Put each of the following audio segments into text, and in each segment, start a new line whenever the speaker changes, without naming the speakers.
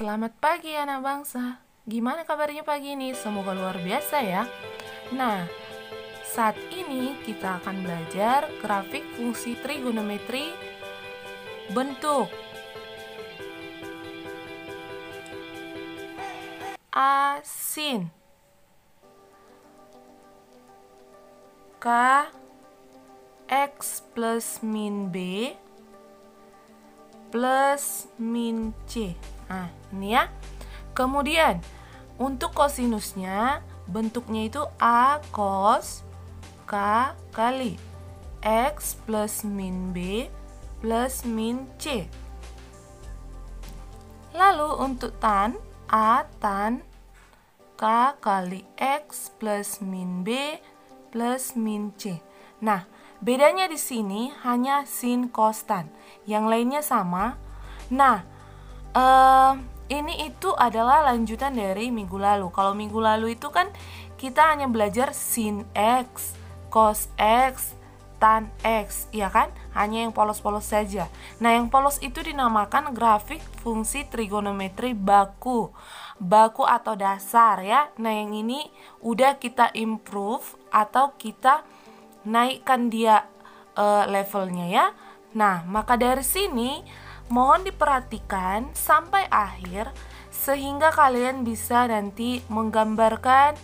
Selamat pagi anak bangsa. Gimana kabarnya pagi ini? Semoga luar biasa ya. Nah, saat ini kita akan belajar grafik fungsi trigonometri bentuk A sin K X plus min B plus min C. Nah, ini ya. Kemudian, untuk kosinusnya, bentuknya itu A cos K kali X plus min B plus min C. Lalu untuk tan, A tan K kali X plus min B plus min C. Nah, bedanya di sini hanya sin cos tan. Yang lainnya sama. Nah, ini itu adalah lanjutan dari minggu lalu. Kalau minggu lalu itu kan kita hanya belajar sin X, cos X, tan X, ya kan? Hanya yang polos-polos saja. Nah, yang polos itu dinamakan grafik fungsi trigonometri baku. Baku atau dasar ya. Nah, yang ini udah kita improve atau kita naikkan dia levelnya ya. Nah, maka dari sini mohon diperhatikan sampai akhir sehingga kalian bisa nanti menggambarkan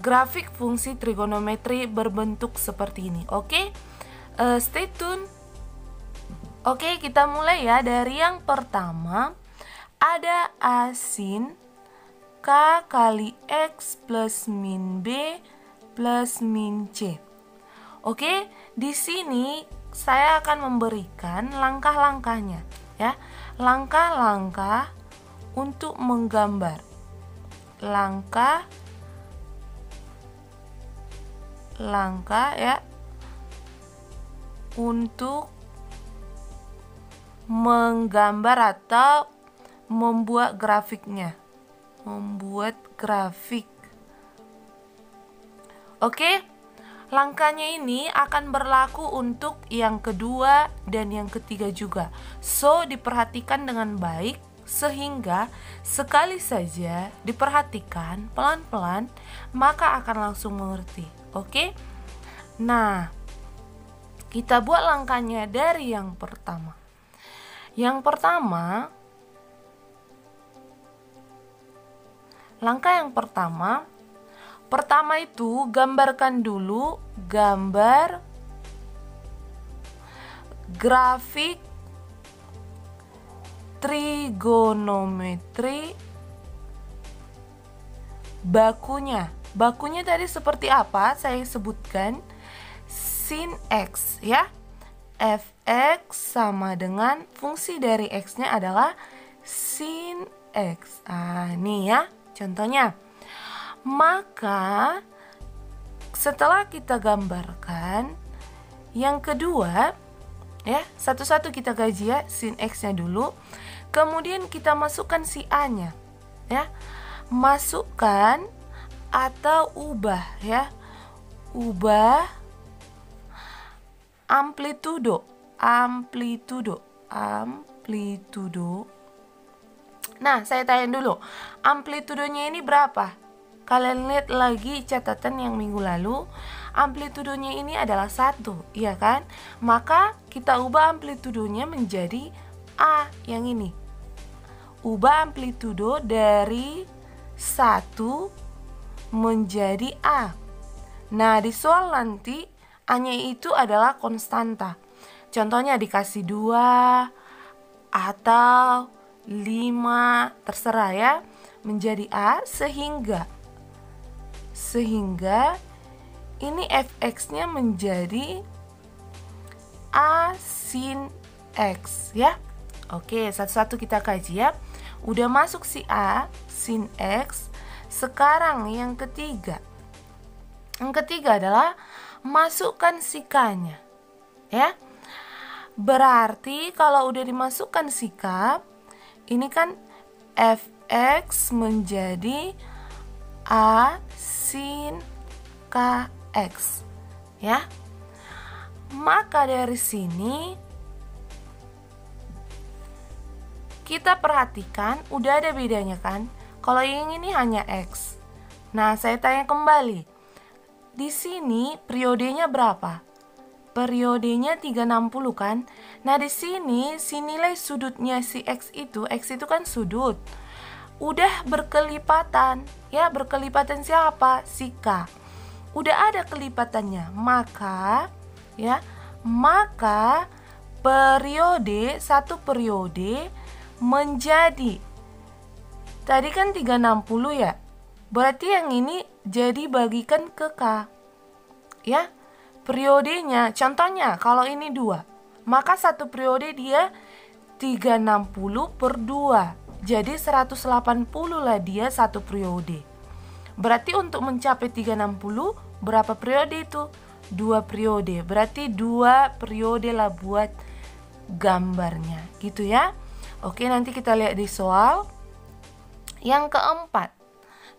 grafik fungsi trigonometri berbentuk seperti ini. Oke? Stay tune. Oke, kita mulai ya. Dari yang pertama ada A sin K kali X plus min B plus min C. Oke, di sini saya akan memberikan langkah-langkahnya ya. Langkah-langkah untuk menggambar. Langkah ya untuk menggambar atau membuat grafiknya. Membuat grafik. Oke? Langkahnya ini akan berlaku untuk yang kedua dan yang ketiga juga. So, diperhatikan dengan baik sehingga sekali saja diperhatikan pelan-pelan maka akan langsung mengerti. Oke? Nah, kita buat langkahnya dari yang pertama. Yang pertama, langkah yang pertama itu gambarkan dulu gambar grafik trigonometri bakunya. Bakunya tadi seperti apa? Saya sebutkan sin X ya. Fx sama dengan fungsi dari X-nya adalah sin X. Ini ya contohnya. Maka setelah kita gambarkan yang kedua ya, satu-satu kita gaji ya, sin X-nya dulu. Kemudian kita masukkan si A-nya ya. Masukkan atau ubah ya. Ubah amplitudo. Nah, saya tanya dulu. Amplitudonya ini berapa? Kalian lihat lagi catatan yang minggu lalu, amplitudonya ini adalah 1, iya kan? Maka kita ubah amplitudonya menjadi A yang ini. Ubah amplitudo dari 1 menjadi A. Nah, di soal nanti A-nya itu adalah konstanta. Contohnya dikasih 2 atau 5, terserah ya, menjadi A sehingga ini fx-nya menjadi A sin X ya. Oke, satu-satu kita kaji ya. Udah masuk si A sin X. Sekarang yang ketiga. Yang ketiga adalah masukkan si K-nya ya. Berarti kalau udah dimasukkan si K, ini kan fx menjadi A sin Kx ya. Maka dari sini Kita perhatikan, udah ada bedanya kan? Kalau yang ini hanya X. Nah, saya tanya kembali. Di sini periodenya berapa? Periodenya 360 kan? Nah, di sini si nilai sudutnya si X itu kan sudut. Udah berkelipatan, ya, berkelipatan siapa? Si K. Udah ada kelipatannya, maka satu periode menjadi, tadi kan 360 ya, berarti yang ini jadi bagikan ke K, ya. Periodenya, contohnya kalau ini 2, maka satu periode dia 360 per 2, jadi 180 lah dia satu periode. Berarti untuk mencapai 360 berapa periode itu? 2 periode. Berarti 2 periode lah buat gambarnya, gitu ya. Oke, nanti kita lihat di soal yang keempat,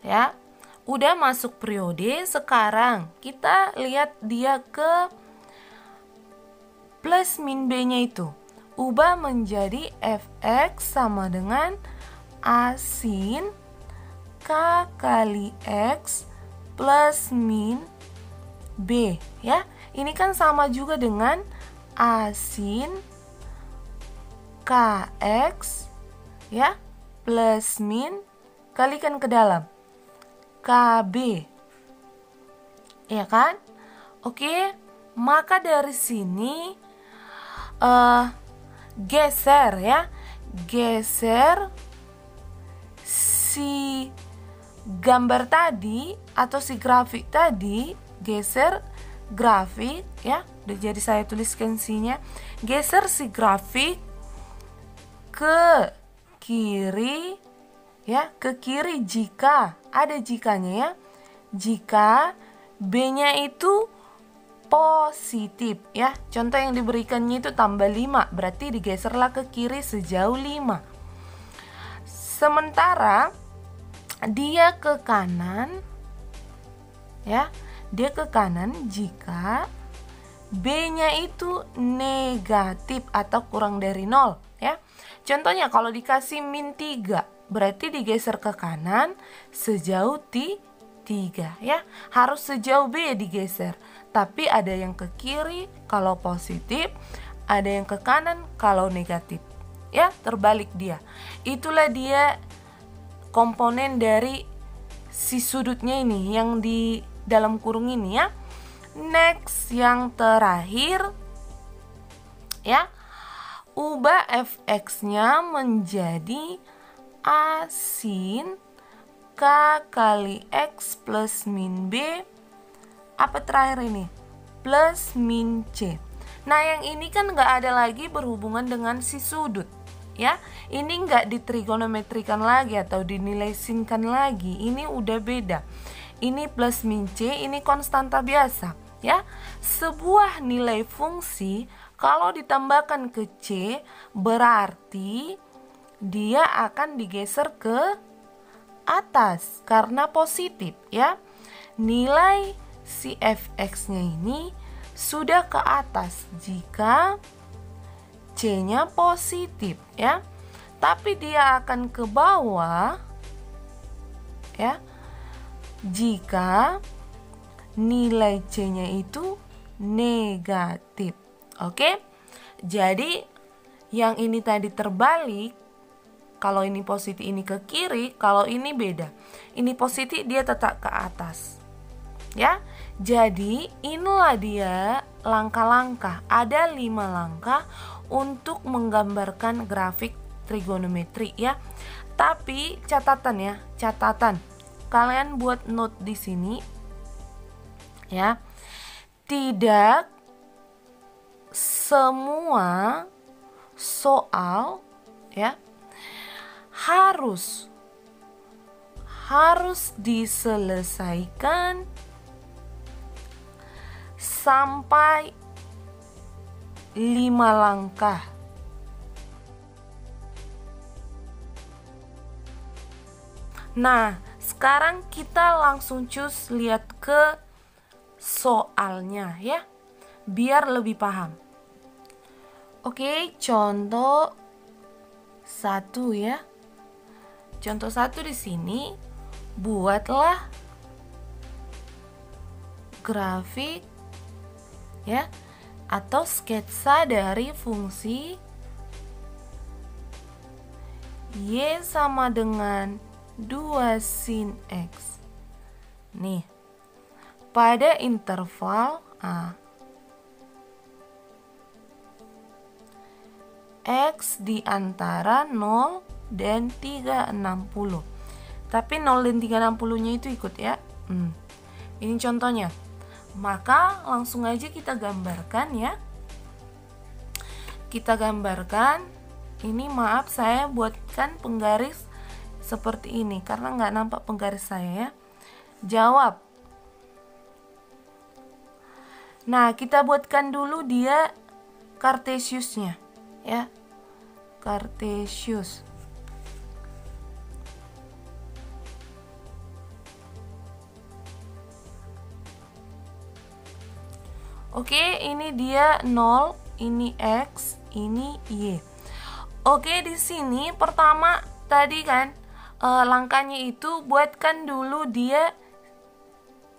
ya. Udah masuk periode, sekarang kita lihat dia ke plus min B-nya itu. Ubah menjadi fx sama dengan a sin K kali X plus min B, ya. Ini kan sama juga dengan a sin KX, ya, plus min, kalikan ke dalam KB, ya kan? Oke, maka dari sini geser, ya, geser si gambar tadi atau si grafik tadi, geser grafik, ya, udah jadi saya tuliskan C-nya, geser si grafik ke kiri, ya, ke kiri jika ada jikanya, ya, jika B-nya itu positif, ya. Contoh yang diberikannya itu tambah 5, berarti digeserlah ke kiri sejauh 5. Sementara dia ke kanan, ya, dia ke kanan jika B-nya itu negatif atau kurang dari 0, ya. Contohnya kalau dikasih min 3, berarti digeser ke kanan sejauh 3, ya. Harus sejauh B digeser. Tapi ada yang ke kiri kalau positif, ada yang ke kanan kalau negatif, ya, terbalik dia. Itulah dia komponen dari si sudutnya ini yang di dalam kurung ini, ya. Next, yang terakhir, ya, ubah fx-nya menjadi a sin K kali X plus min B, apa terakhir ini? Plus min C. Nah, yang ini kan nggak ada lagi berhubungan dengan si sudut, ya. Ini nggak ditrigonometrikan lagi atau dinilai sinkan lagi. Ini udah beda. Ini plus min C, ini konstanta biasa, ya. Sebuah nilai fungsi kalau ditambahkan ke C berarti dia akan digeser ke atas karena positif, ya. Nilai si fx-nya ini sudah ke atas jika C-nya positif, ya. Tapi dia akan ke bawah, ya, jika nilai C-nya itu negatif. Oke? Jadi yang ini tadi terbalik. Kalau ini positif ini ke kiri, kalau ini beda. Ini positif dia tetap ke atas. Ya. Jadi inilah dia langkah-langkah. Ada 5 langkah untuk menggambarkan grafik trigonometri, ya. Tapi catatan, ya, catatan. Kalian buat note di sini, ya. Tidak semua soal, ya, harus diselesaikan sampai 5 langkah. Nah, sekarang kita langsung cus lihat ke soalnya, ya, biar lebih paham. Oke, contoh 1 ya. Contoh 1 di sini, buatlah grafik ya atau sketsa dari fungsi Y sama dengan 2 sin X. Nih, pada interval X di antara 0 dan 360. Tapi 0 dan 360 nya itu ikut ya. Ini contohnya. Maka langsung aja kita gambarkan ya. Kita gambarkan. Ini maaf saya buatkan penggaris seperti ini karena nggak nampak penggaris saya ya. Jawab. Nah, kita buatkan dulu dia Cartesiusnya ya. Cartesius. Oke, ini dia 0, ini X, ini Y. Oke, di sini pertama tadi kan langkahnya itu buatkan dulu dia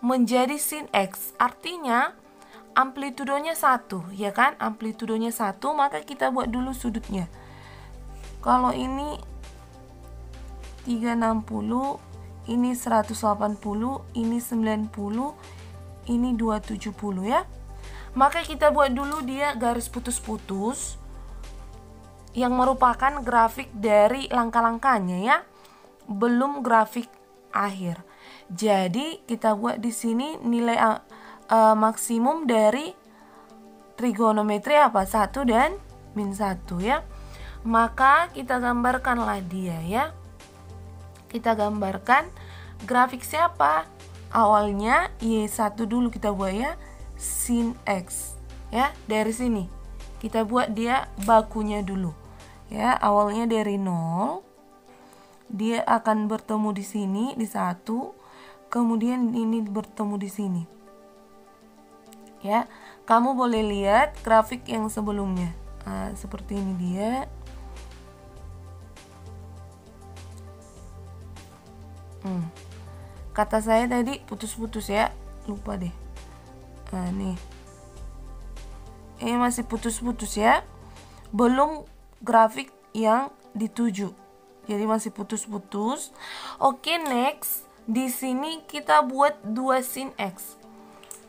menjadi sin X. Artinya amplitudonya 1, ya kan? Amplitudonya 1, maka kita buat dulu sudutnya. Kalau ini 360, ini 180, ini 90, ini 270 ya. Maka kita buat dulu dia garis putus-putus yang merupakan grafik dari langkah-langkahnya ya, belum grafik akhir. Jadi kita buat di sini nilai maksimum dari trigonometri apa? 1 dan min 1 ya. Maka kita gambarkanlah dia ya. Kita gambarkan grafik siapa? Awalnya Y1 dulu kita buat ya, sin X ya. Dari sini kita buat dia bakunya dulu. Ya, awalnya dari 0, dia akan bertemu di sini di 1, kemudian ini bertemu di sini. Ya, kamu boleh lihat grafik yang sebelumnya. Seperti ini dia. Kata saya tadi putus-putus ya, lupa deh. Nih, ini masih putus-putus ya, belum grafik yang dituju, jadi masih putus-putus. Oke, next di sini kita buat 2 sin X.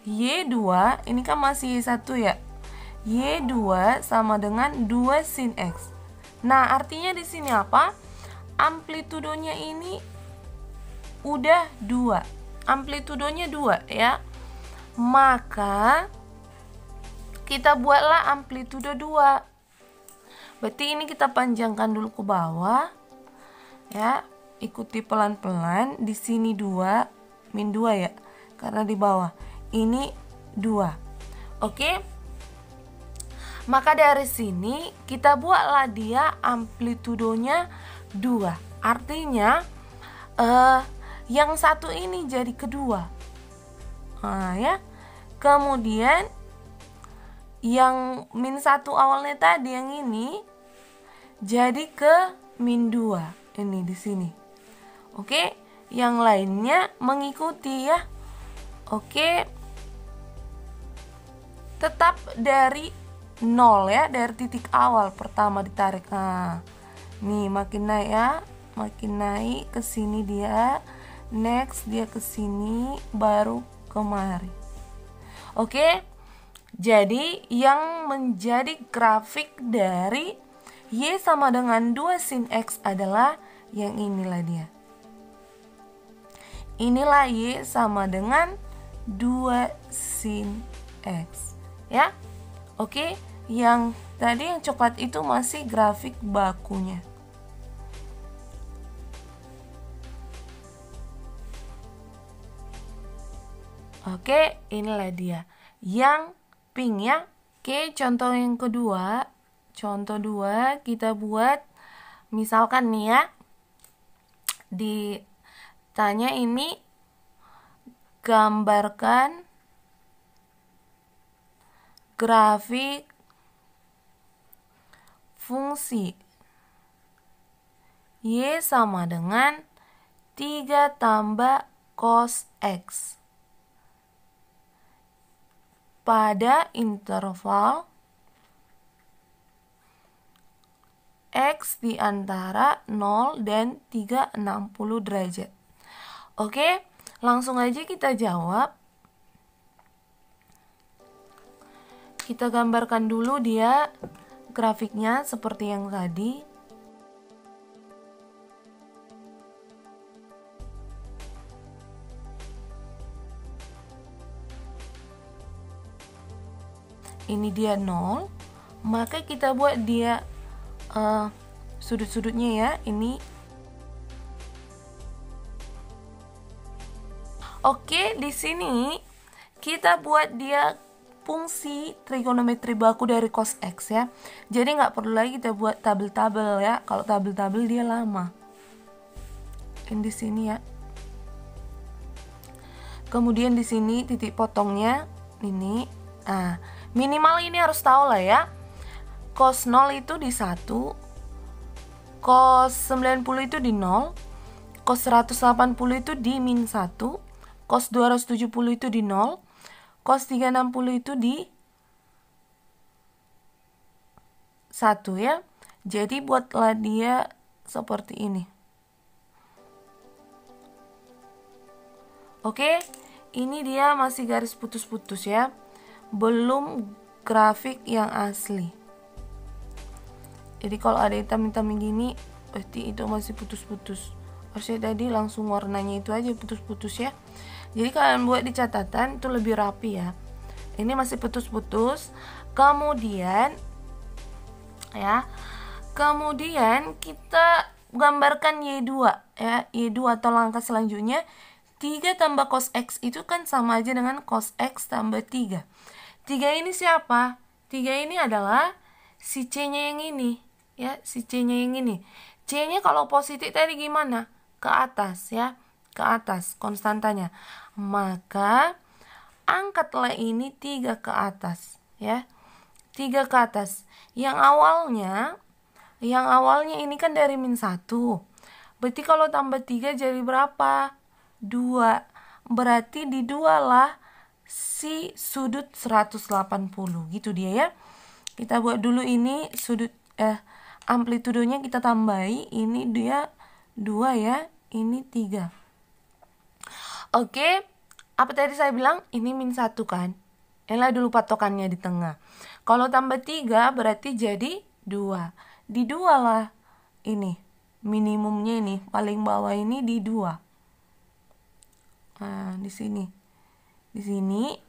Y2 ini kan masih 1 ya. Y2 sama dengan 2 sin X. Nah, artinya di sini apa? Amplitudonya ini udah 2. Amplitudonya 2 ya. Maka kita buatlah amplitudo 2. Berarti ini kita panjangkan dulu ke bawah ya, ikuti pelan-pelan. Di sini 2, min 2 ya, karena di bawah ini 2. Oke, maka dari sini kita buatlah dia amplitudonya 2. Artinya yang satu ini jadi kedua. Ya, kemudian yang min 1 awalnya tadi yang ini jadi ke min 2 ini di sini. Oke, yang lainnya mengikuti ya. Oke, tetap dari 0 ya, dari titik awal pertama ditarik. Nih makin naik ya, makin naik ke sini dia. Next dia ke sini baru kemari. Oke. Jadi yang menjadi grafik dari Y sama dengan 2 sin X adalah yang inilah dia. Inilah Y sama dengan 2 sin X ya. Oke, yang tadi yang coklat itu masih grafik bakunya. Oke, inilah dia yang pink ya. Oke, contoh yang kedua. Contoh 2 kita buat, misalkan nih ya, ditanya ini gambarkan grafik fungsi Y sama dengan 3 tambah cos X pada interval X di antara 0 dan 360 derajat. Oke, langsung aja kita jawab. Kita gambarkan dulu dia grafiknya seperti yang tadi. Ini dia 0, maka kita buat dia sudut-sudutnya ya, ini. Oke, di sini kita buat dia fungsi trigonometri baku dari cos X ya. Jadi nggak perlu lagi kita buat tabel-tabel ya. Kalau tabel-tabel dia lama. Ini di sini ya. Kemudian di sini titik potongnya ini. Nah, minimal ini harus tahu lah ya. Cos 0 itu di 1, cos 90 itu di 0, cos 180 itu di min 1, cos 270 itu di 0, cos 360 itu di 1 ya. Jadi buatlah dia seperti ini. Oke, ini dia masih garis putus-putus ya. Belum grafik yang asli. Jadi kalau ada hitam-hitam gini, berarti itu masih putus-putus. Harusnya tadi langsung warnanya itu aja putus-putus ya. Jadi kalian buat di catatan itu lebih rapi ya. Ini masih putus-putus. Kemudian ya. Kemudian kita gambarkan Y2 ya. Y2 atau langkah selanjutnya 3 tambah cos X itu kan sama aja dengan cos X tambah 3. 3 ini siapa? 3 ini adalah si C-nya yang ini. Ya, si C-nya yang ini. C-nya kalau positif tadi gimana? Ke atas ya. Ke atas konstantanya. Maka angkatlah ini 3 ke atas ya. 3 ke atas. Yang awalnya ini kan dari min 1. Berarti kalau tambah 3 jadi berapa? 2. Berarti di 2 lah si sudut 180 gitu dia ya. Kita buat dulu ini sudut amplitudenya kita tambahi. Ini dia 2 ya, ini 3. Oke, apa tadi saya bilang? Ini min 1 kan. Inilah dulu patokannya di tengah. Kalau tambah 3 berarti jadi 2. Di 2 lah ini minimumnya, ini paling bawah ini di 2. Nah, di sini. Di sini.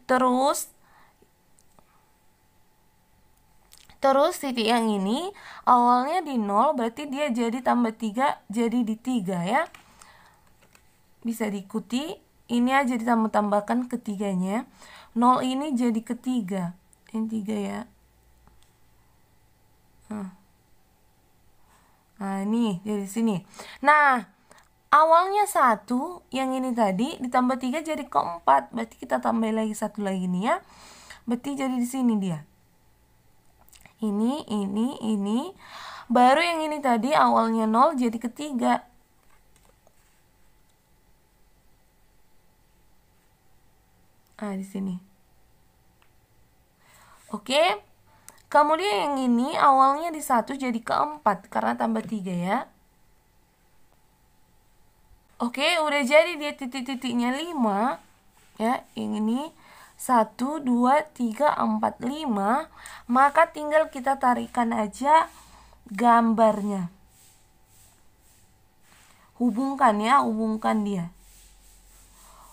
Terus titik yang ini awalnya di 0, berarti dia jadi tambah 3 jadi di 3 ya. Bisa diikuti. Ini aja ditambah-tambahkan ketiganya. 0 ini jadi ketiga. Ini 3 ya. Nah, ini jadi sini. Nah, awalnya 1, yang ini tadi ditambah 3 jadi keempat. Berarti kita tambah lagi 1 lagi nih ya. Berarti jadi di sini dia. Ini. Baru yang ini tadi awalnya 0 jadi ketiga. Nah, di sini. Oke. Kemudian yang ini awalnya di 1 jadi keempat karena tambah 3 ya. Oke, udah jadi dia titik-titiknya 5. Ya, yang ini 1, 2, 3, 4, 5. Maka tinggal kita tarikan aja gambarnya. Hubungkan ya, hubungkan dia.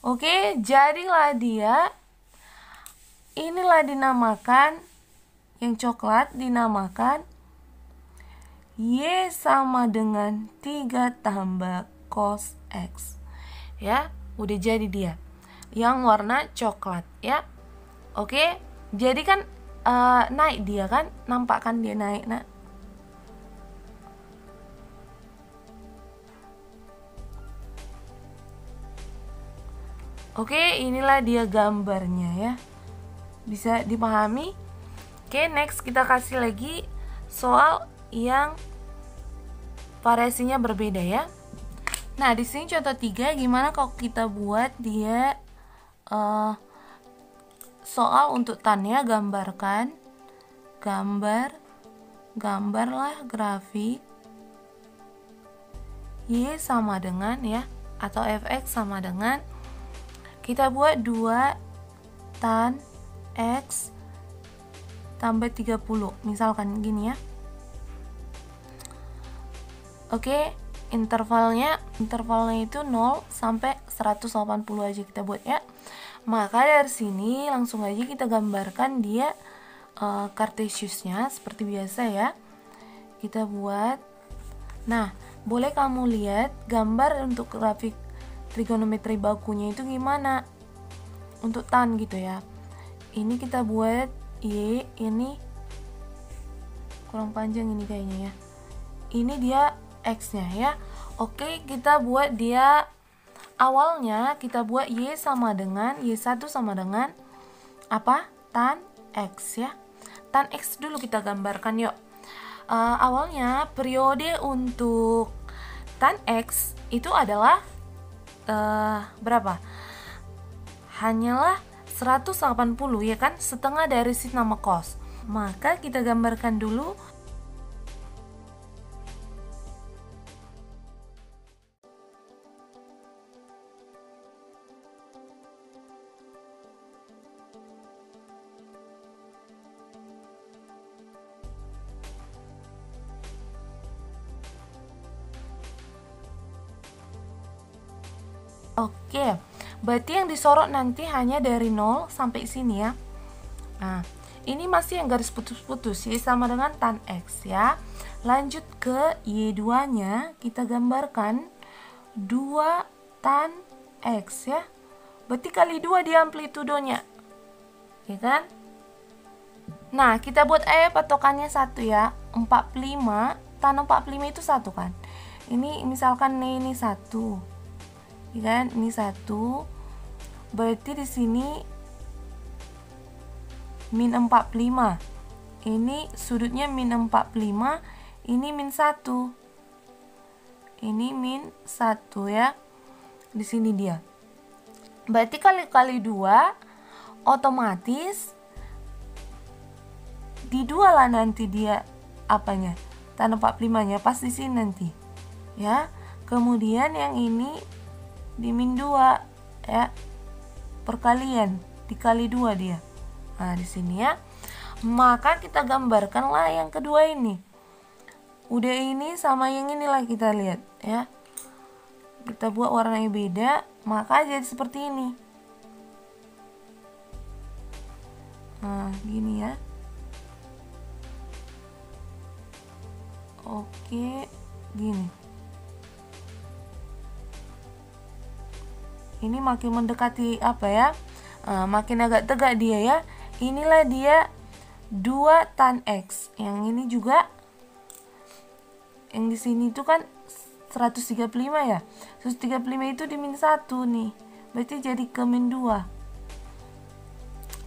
Oke, jadilah dia. Inilah dinamakan, yang coklat dinamakan Y sama dengan 3 tambah cos X. Ya, udah jadi dia. Yang warna coklat ya. Oke, jadi kan naik dia kan, nampak kan dia naik. Nah, oke, inilah dia gambarnya ya. Bisa dipahami? Oke, next kita kasih lagi soal yang variasinya berbeda ya. Nah, di sini contoh 3, gimana kalau kita buat dia soal untuk tan ya, gambarlah grafik Y sama dengan ya, atau fx sama dengan, kita buat 2 tan X tambah 30, misalkan gini ya. Oke, intervalnya itu 0 sampai 180 aja kita buat ya. Maka dari sini langsung aja kita gambarkan dia Cartesiusnya seperti biasa ya. Kita buat. Nah, boleh kamu lihat gambar untuk grafik trigonometri bakunya itu gimana untuk tan gitu ya. Ini kita buat Y, ini kurang panjang ini kayaknya ya. Ini dia X nya ya. Oke, kita buat dia, awalnya kita buat Y sama dengan Y1 sama dengan apa? Tan X ya. Tan X dulu kita gambarkan yuk. Awalnya periode untuk tan X itu adalah berapa? Hanyalah 180 ya kan, setengah dari sin sama cos. Maka kita gambarkan dulu. Oke, berarti yang disorot nanti hanya dari 0 sampai sini ya. Nah, ini masih yang garis putus-putus, Y sama dengan tan X ya. Lanjut ke Y2 nya, kita gambarkan 2 tan X ya. Berarti kali 2 di amplitudonya, ya kan? Nah, kita buat patokannya 1 ya. 45, tan 45 itu 1 kan. Ini misalkan ini 1. Ya kan? Ini 1. Berarti di sini min 45. Ini sudutnya min 45, ini min 1. Ini min 1 ya. Di sini dia. Berarti kali 2 otomatis di 2 lah nanti dia apanya? Tan 45-nya pas di sini nanti. Ya. Kemudian yang ini di min 2 ya, perkalian dikali 2 dia. Nah, di sini ya. Maka kita gambarkanlah yang kedua ini. Udah ini sama yang inilah kita lihat ya. Kita buat warnanya beda, maka jadi seperti ini. Nah, gini ya. Oke, gini. Ini makin mendekati apa ya? Makin agak tegak dia ya. Inilah dia 2 tan X. Yang ini juga, yang di sini itu kan 135 ya. 135 itu di min 1 nih. Berarti jadi ke min 2.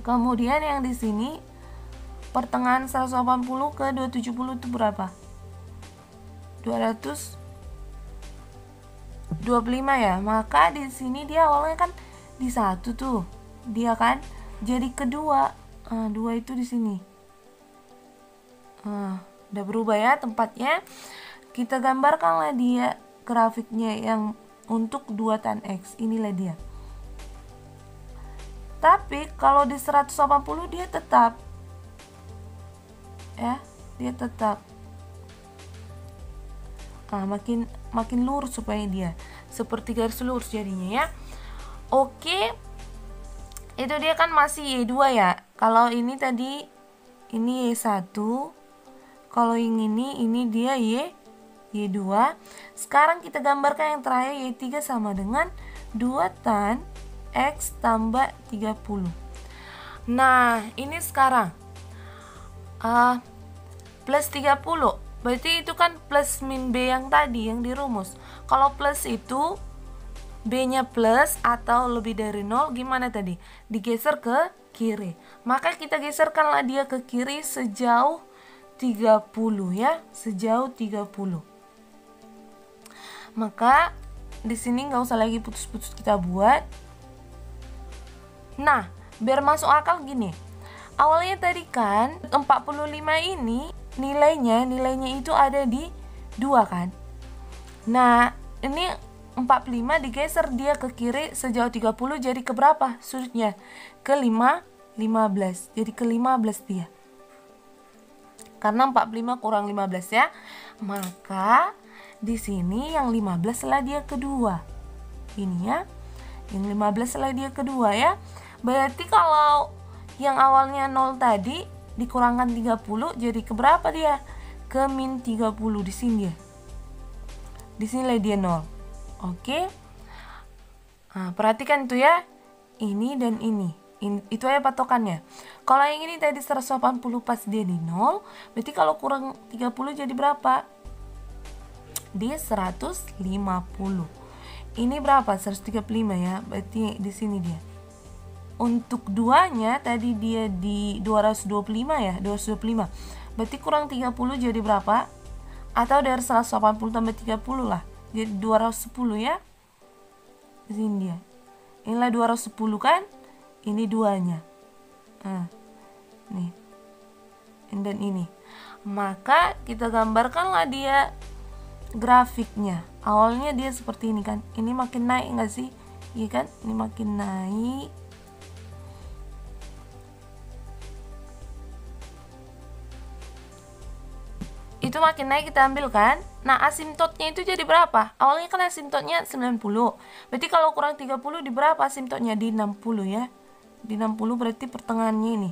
Kemudian yang di sini pertengahan 180 ke 270 itu berapa? 225 ya. Maka di sini dia awalnya kan di 1 tuh. Dia kan jadi kedua. 2 itu di sini. Udah berubah ya tempatnya. Kita gambarkanlah dia grafiknya yang untuk 2 tan X. Inilah dia. Tapi kalau di 180 dia tetap ya, dia tetap makin lurus supaya dia seperti garis lurus jadinya ya. Oke, itu dia kan masih Y2 ya. Kalau ini tadi ini Y1, kalau yang ini dia Y2. Sekarang kita gambarkan yang terakhir Y3 sama dengan 2 tan X tambah 30. Nah, ini sekarang plus 30. Berarti itu kan plus min B yang tadi yang dirumus. Kalau plus itu B-nya plus atau lebih dari 0, gimana tadi? Digeser ke kiri. Maka kita geserkanlah dia ke kiri sejauh 30 ya, sejauh 30. Maka di sini nggak usah lagi putus-putus kita buat. Nah, biar masuk akal gini. Awalnya tadi kan 45 ini nilainya itu ada di 2 kan. Nah, ini 45 digeser dia ke kiri sejauh 30, jadi ke berapa sudutnya? Ke 15. Jadi ke 15 dia. Karena 45 kurang 15 ya. Maka di sini yang 15 lah dia kedua. Ini ya. Yang 15 lah dia kedua ya. Berarti kalau yang awalnya 0 tadi dikurangkan 30 jadi ke berapa dia? Ke min 30 di sini ya. Di sini lah dia 0. Oke. Nah, perhatikan itu ya. Ini dan ini. Itu aja patokannya. Kalau yang ini tadi 180 pas dia di 0, berarti kalau kurang 30 jadi berapa? Dia 150. Ini berapa? 135 ya. Berarti di sini dia. Untuk duanya tadi dia di 225 ya, 225. Berarti kurang 30 jadi berapa? Atau dari 180 tambah 30 lah. Jadi 210 ya. Di sini dia. Inilah 210 kan? Ini duanya. Nih. Dan ini. Maka kita gambarkanlah dia grafiknya. Awalnya dia seperti ini kan. Ini makin naik enggak sih? Iya kan? Ini makin naik. Itu makin naik kita ambil kan. Nah, asimptotnya itu jadi berapa? Awalnya kan asimptotnya 90. Berarti kalau kurang 30 di berapa asimptotnya? Di 60 ya. Di 60 berarti pertengahannya ini.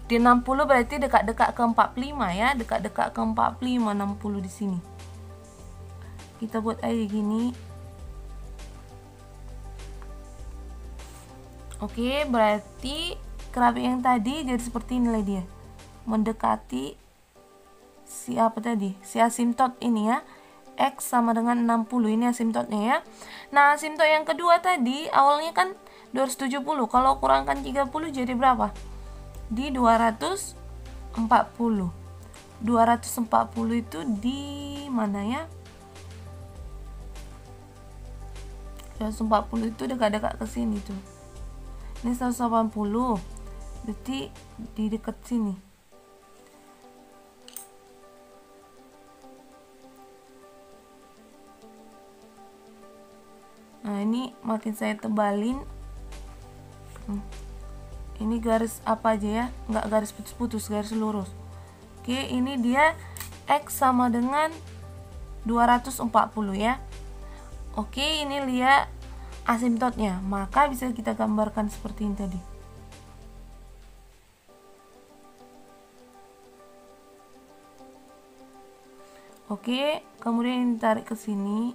Di 60 berarti dekat-dekat ke 45 ya. Dekat-dekat ke 45, 60 di sini. Kita buat aja gini. Oke, berarti grafik yang tadi jadi seperti inilah dia. Mendekati si apa tadi? Si asimptot ini ya. X sama dengan 60. Ini asimptotnya ya. Nah, asimptot yang kedua tadi awalnya kan 270. Kalau kurangkan 30 jadi berapa? Di 240. 240 itu di mana ya? 240 itu dekat-dekat ke sini tuh. Ini 180. Berarti di dekat sini. Nah, ini makin saya tebalin. Ini garis apa aja ya? Nggak garis putus-putus, garis lurus. Oke, ini dia X sama dengan 240 ya. Oke, ini lihat asimptotnya. Maka bisa kita gambarkan seperti ini tadi. Oke, kemudian ini tarik ke sini.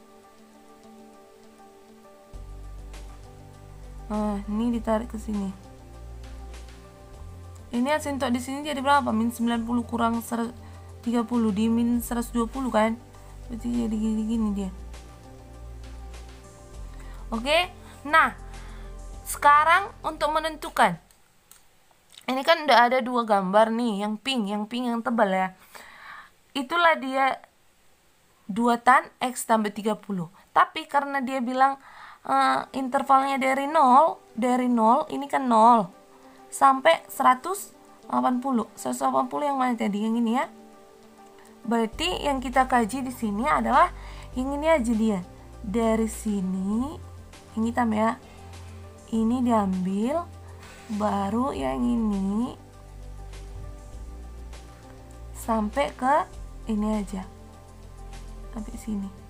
Nah, ini ditarik ke sini. Ini asimptot di sini jadi berapa? Min 90 kurang 30 di min 120 kan? Berarti jadi gini dia. Oke. Nah, sekarang untuk menentukan. Ini kan udah ada dua gambar nih, yang pink yang tebal ya. Itulah dia 2 tan X tambah 30. Tapi karena dia bilang intervalnya dari 0 ini kan 0 sampai 180 yang mana tadi? Yang ini ya. Berarti yang kita kaji di sini adalah yang ini aja dia. Dari sini ini hitam ya. Ini diambil, baru yang ini sampai ke ini aja. Sampai sini.